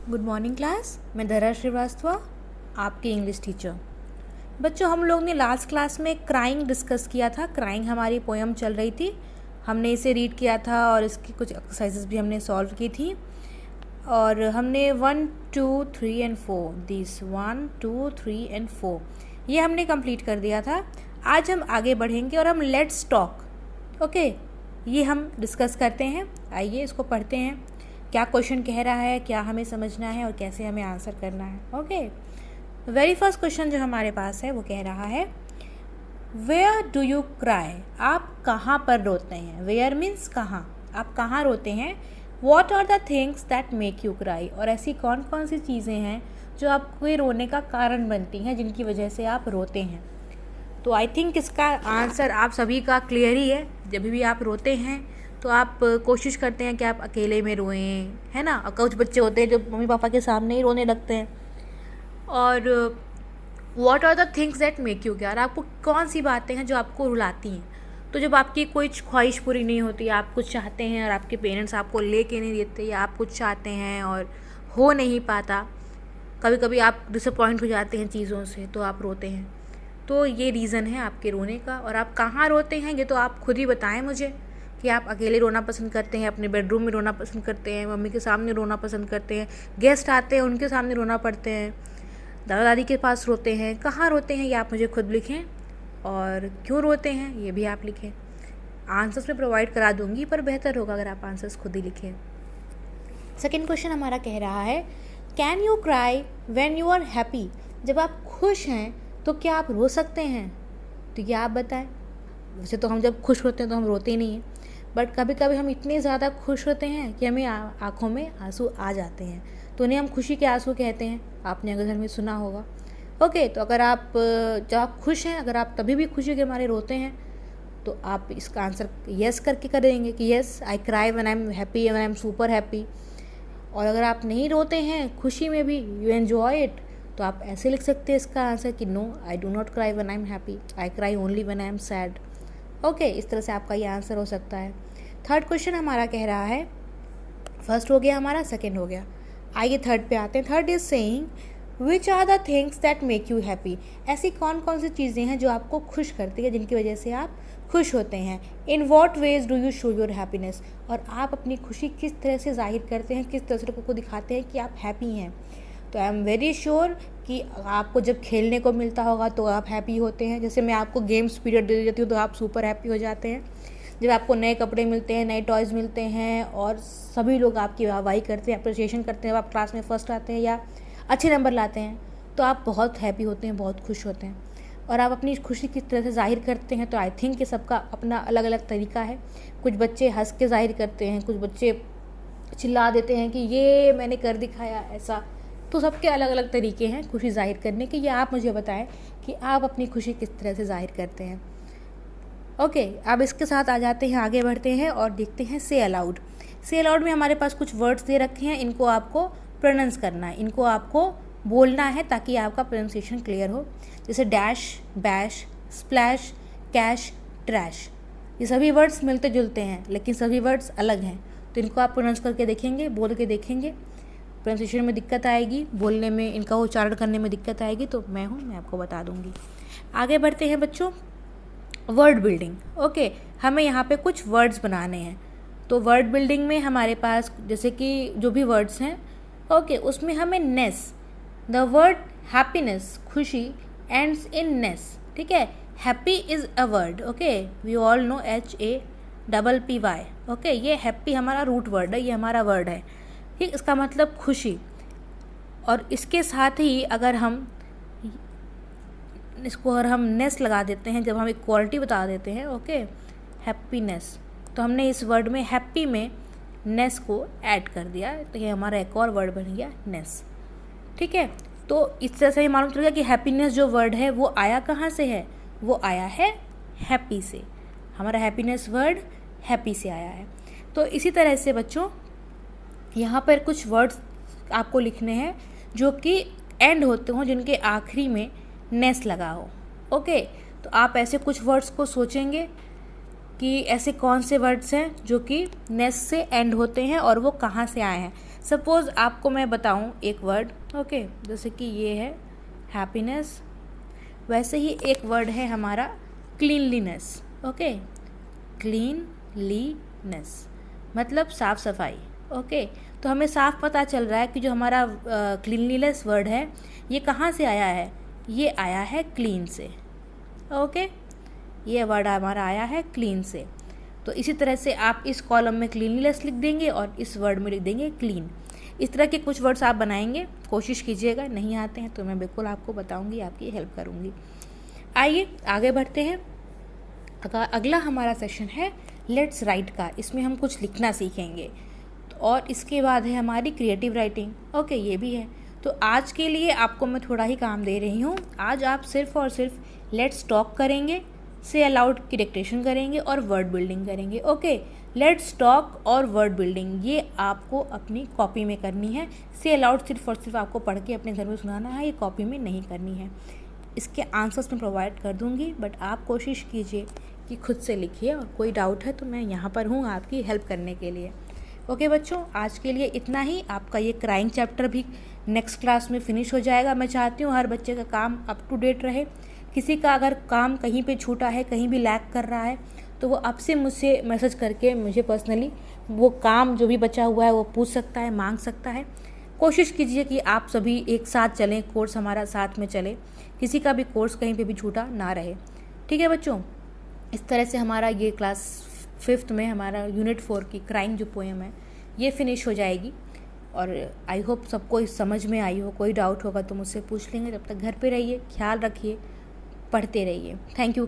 Good morning class. मैं धरा श्रीवास्तव, आपकी इंग्लिश टीचर। बच्चों, हम लोग ने लास्ट क्लास में क्राइंग डिस्कस किया था। क्राइंग हमारी पोएम चल रही थी, हमने इसे रीड किया था और इसकी कुछ एक्सरसाइजेस भी हमने सॉल्व की थी। और हमने 1, 2, 3 and 4 दिस 1, 2, 3 and 4 ये हमने कंप्लीट कर दिया था। आज हम आगे बढ़ेंगे और हम लेट्स टॉक ओके ये हम डिस्कस करते हैं। आइए इसको पढ़ते हैं, क्या क्वेश्चन कह रहा है, क्या हमें समझना है और कैसे हमें आंसर करना है। ओके, वेरी फर्स्ट क्वेश्चन जो हमारे पास है वो कह रहा है वेयर डू यू क्राई। आप कहाँ पर रोते हैं। वेयर मीन्स कहाँ, आप कहाँ रोते हैं। What are the things that make you cry, और ऐसी कौन कौन सी चीज़ें हैं जो आपके रोने का कारण बनती हैं, जिनकी वजह से आप रोते हैं। तो आई थिंक इसका आंसर आप सभी का क्लियर ही है। जब भी आप रोते हैं तो आप कोशिश करते हैं कि आप अकेले में रोएं, है ना। और कुछ बच्चे होते हैं जो मम्मी पापा के सामने ही रोने लगते हैं। और what are the things that make you cry, आपको कौन सी बातें हैं जो आपको रुलाती हैं। तो जब आपकी कोई ख्वाहिश पूरी नहीं होती, आप कुछ चाहते हैं और आपके पेरेंट्स आपको लेके नहीं देते, या आप कुछ चाहते हैं और हो नहीं पाता, कभी कभी आप डिसअपॉइंट हो जाते हैं चीज़ों से, तो आप रोते हैं। तो ये रीज़न है आपके रोने का। और आप कहाँ रोते हैं ये तो आप खुद ही बताएं मुझे, कि आप अकेले रोना पसंद करते हैं, अपने बेडरूम में रोना पसंद करते हैं, मम्मी के सामने रोना पसंद करते हैं, गेस्ट आते हैं उनके सामने रोना पड़ते हैं, दादा दादी के पास रोते हैं, कहाँ रोते हैं ये आप मुझे खुद लिखें, और क्यों रोते हैं ये भी आप लिखें। आंसर्स मैं प्रोवाइड करा दूंगी, पर बेहतर होगा अगर आप आंसर्स खुद ही लिखें। सेकेंड क्वेश्चन हमारा कह रहा है can you cry when you are happy. जब आप खुश हैं तो क्या आप रो सकते हैं। तो ये आप बताएं। वैसे तो हम जब खुश होते हैं तो हम रोते ही नहीं हैं, बट कभी कभी हम इतने ज़्यादा खुश होते हैं कि हमें आँखों में आंसू आ जाते हैं, तो उन्हें हम खुशी के आंसू कहते हैं। आपने अगर घर में सुना होगा। ओके, तो अगर आप जब आप खुश हैं, अगर आप तभी भी खुशी के मारे रोते हैं, तो आप इसका आंसर यस करके करेंगे कि yes I cry when I am happy, when I am super happy. और अगर आप नहीं रोते हैं खुशी में भी, यू एन्जॉय इट, तो आप ऐसे लिख सकते हैं इसका आंसर कि no I do not cry when I am happy, I cry only when I am sad. Okay, इस तरह से आपका ये आंसर हो सकता है। थर्ड क्वेश्चन हमारा कह रहा है, फर्स्ट हो गया हमारा, सेकंड हो गया, आइए थर्ड पे आते हैं। Third is saying which are the things that make you happy. ऐसी कौन कौन सी चीज़ें हैं जो आपको खुश करती है, जिनकी वजह से आप खुश होते हैं। In what veg do you show your happiness, और आप अपनी खुशी किस तरह से जाहिर करते हैं, किस तरह को दिखाते हैं कि आप हैप्पी हैं। तो आई एम वेरी श्योर कि आपको जब खेलने को मिलता होगा तो आप हैप्पी होते हैं। जैसे मैं आपको गेम्स पीरियड दे देती हूँ तो आप सुपर हैप्पी हो जाते हैं। जब आपको नए कपड़े मिलते हैं, नए टॉयज़ मिलते हैं और सभी लोग आपकी वाहवाही करते हैं, अप्रिसिएशन करते हैं, आप क्लास में फर्स्ट आते हैं या अच्छे नंबर लाते हैं, तो आप बहुत हैप्पी होते हैं, बहुत खुश होते हैं। और आप अपनी खुशी किस तरह से जाहिर करते हैं, तो आई थिंक कि सबका अपना अलग अलग तरीका है। कुछ बच्चे हंस के जाहिर करते हैं, कुछ बच्चे चिल्ला देते हैं कि ये मैंने कर दिखाया ऐसा। तो सबके अलग अलग तरीके हैं खुशी जाहिर करने के। ये आप मुझे बताएं कि आप अपनी खुशी किस तरह से जाहिर करते हैं। ओके, अब इसके साथ आ जाते हैं, आगे बढ़ते हैं और देखते हैं से अलाउड। से अलाउड में हमारे पास कुछ वर्ड्स दे रखे हैं, इनको आपको प्रोनाउंस करना है, इनको आपको बोलना है ताकि आपका प्रोनाउंसिएशन क्लियर हो। जैसे dash, bash, splash, cash, trash. ये सभी वर्ड्स मिलते जुलते हैं लेकिन सभी वर्ड्स अलग हैं, तो इनको आप प्रोनाउंस करके देखेंगे, बोल के देखेंगे। प्रोनाउंसिएशन में दिक्कत आएगी, बोलने में, इनका उच्चारण करने में दिक्कत आएगी, तो मैं आपको बता दूंगी। आगे बढ़ते हैं बच्चों, वर्ड बिल्डिंग। ओके, हमें यहाँ पे कुछ वर्ड्स बनाने हैं। तो वर्ड बिल्डिंग में हमारे पास जैसे कि जो भी वर्ड्स हैं, ओके, उसमें हमें नेस, द वर्ड हैप्पीनेस, खुशी, एंड्स इन नेस। ठीक है, happy is a word, okay, we all know HAPPY। Okay, ये हैप्पी हमारा रूट वर्ड है, ये हमारा वर्ड है। ठीक, इसका मतलब खुशी। और इसके साथ ही अगर हम इसको नेस लगा देते हैं, जब हम एक क्वालिटी बता देते हैं, ओके, हैप्पीनेस, तो हमने इस वर्ड में हैप्पी में नेस को ऐड कर दिया, तो ये हमारा एक और वर्ड बन गया नेस। ठीक है, तो इस तरह से मालूम चल गया कि हैप्पीनेस जो वर्ड है वो आया कहाँ से है, वो आया है हैप्पी से। हमारा हैप्पीनेस वर्ड हैप्पी से आया है। तो इसी तरह से बच्चों यहाँ पर कुछ वर्ड्स आपको लिखने हैं जो कि एंड होते हों, जिनके आखिरी में नेस लगा हो। ओके, तो आप ऐसे कुछ वर्ड्स को सोचेंगे कि ऐसे कौन से वर्ड्स हैं जो कि नेस से एंड होते हैं और वो कहाँ से आए हैं। सपोज़ आपको मैं बताऊं एक वर्ड, ओके, जैसे कि ये है हैप्पीनेस, वैसे ही एक वर्ड है हमारा क्लीनलीनेस, ओके, क्लीनलीनेस मतलब साफ़ सफाई, ओके। तो हमें साफ पता चल रहा है कि जो हमारा क्लीनलीनेस वर्ड है ये कहाँ से आया है, ये आया है क्लीन से, ओके। ये वर्ड हमारा आया है क्लीन से। तो इसी तरह से आप इस कॉलम में क्लीनलीनेस लिख देंगे और इस वर्ड में लिख देंगे क्लीन। इस तरह के कुछ वर्ड्स आप बनाएंगे, कोशिश कीजिएगा, नहीं आते हैं तो मैं बिल्कुल आपको बताऊंगी, आपकी हेल्प करूंगी। आइए आगे बढ़ते हैं। अगला हमारा सेशन है लेट्स राइट का, इसमें हम कुछ लिखना सीखेंगे और इसके बाद है हमारी क्रिएटिव राइटिंग, ओके, ये भी है। तो आज के लिए आपको मैं थोड़ा ही काम दे रही हूँ। आज आप सिर्फ और सिर्फ लेट्स टॉक करेंगे, से अलाउड की डिक्टेशन करेंगे और वर्ड बिल्डिंग करेंगे, ओके। लेट्स टॉक और वर्ड बिल्डिंग ये आपको अपनी कॉपी में करनी है। से अलाउड सिर्फ और सिर्फ आपको पढ़ के अपने घर में सुनाना है, ये कॉपी में नहीं करनी है। इसके आंसर्स मैं प्रोवाइड कर दूंगी, बट आप कोशिश कीजिए कि खुद से लिखिए, और कोई डाउट है तो मैं यहाँ पर हूँ आपकी हेल्प करने के लिए। ओके बच्चों, आज के लिए इतना ही। आपका ये क्राइंग चैप्टर भी नेक्स्ट क्लास में फिनिश हो जाएगा। मैं चाहती हूँ हर बच्चे का काम अप टू डेट रहे। किसी का अगर काम कहीं पे छूटा है, कहीं भी लैग कर रहा है, तो वो आपसे मुझसे मैसेज करके मुझे पर्सनली वो काम जो भी बचा हुआ है वो पूछ सकता है, मांग सकता है। कोशिश कीजिए कि आप सभी एक साथ चलें, कोर्स हमारा साथ में चले, किसी का भी कोर्स कहीं पे भी छूटा ना रहे। ठीक है बच्चों, इस तरह से हमारा ये क्लास 5th में हमारा यूनिट 4 की क्राइंग जो पोएम है ये फिनिश हो जाएगी। और आई होप सबको इस समझ में आई हो। कोई डाउट होगा तो मुझसे पूछ लेंगे। जब तक घर पे रहिए, ख्याल रखिए, पढ़ते रहिए। Thank you.